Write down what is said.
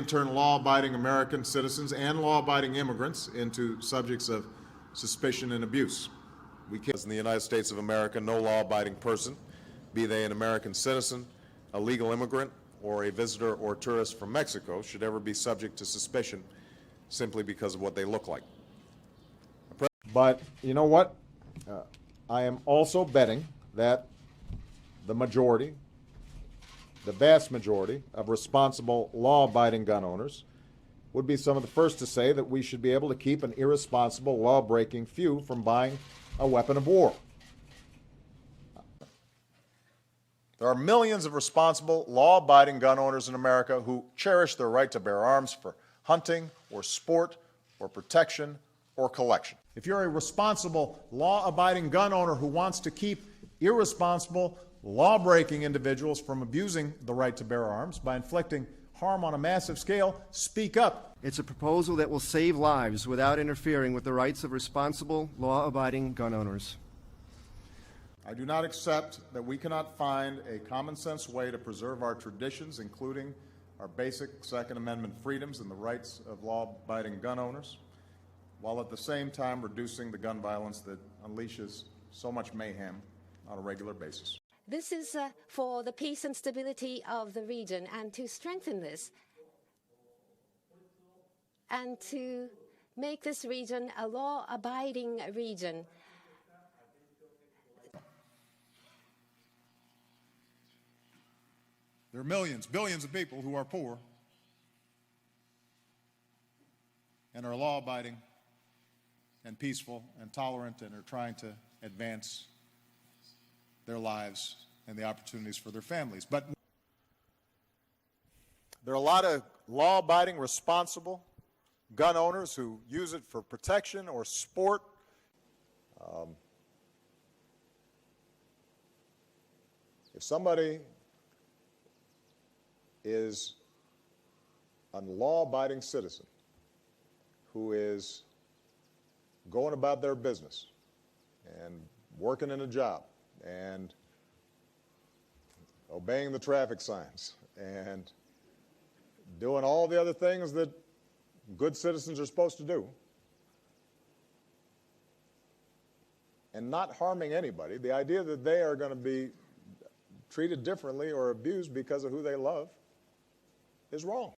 turn law-abiding American citizens and law-abiding immigrants into subjects of suspicion and abuse. We can't, in the United States of America, no law-abiding person, be they an American citizen, a legal immigrant, or a visitor or tourist from Mexico, should ever be subject to suspicion simply because of what they look like. But you know what? I am also betting that the majority, the vast majority of responsible law-abiding gun owners would be some of the first to say that we should be able to keep an irresponsible, law-breaking few from buying a weapon of war. There are millions of responsible, law-abiding gun owners in America who cherish their right to bear arms for hunting or sport or protection or collection. If you're a responsible, law-abiding gun owner who wants to keep irresponsible, law-breaking individuals from abusing the right to bear arms by inflicting harm on a massive scale, speak up. It's a proposal that will save lives without interfering with the rights of responsible, law-abiding gun owners. I do not accept that we cannot find a common-sense way to preserve our traditions, including our basic Second Amendment freedoms and the rights of law-abiding gun owners, while at the same time reducing the gun violence that unleashes so much mayhem on a regular basis. This is for the peace and stability of the region, and to strengthen this and to make this region a law-abiding region. There are millions, billions of people who are poor and are law-abiding and peaceful and tolerant and are trying to advance their lives and the opportunities for their families. But there are a lot of law-abiding, responsible gun owners who use it for protection or sport. If somebody is a law-abiding citizen who is going about their business and working in a job and obeying the traffic signs and doing all the other things that good citizens are supposed to do and not harming anybody, the idea that they are going to be treated differently or abused because of who they love is wrong.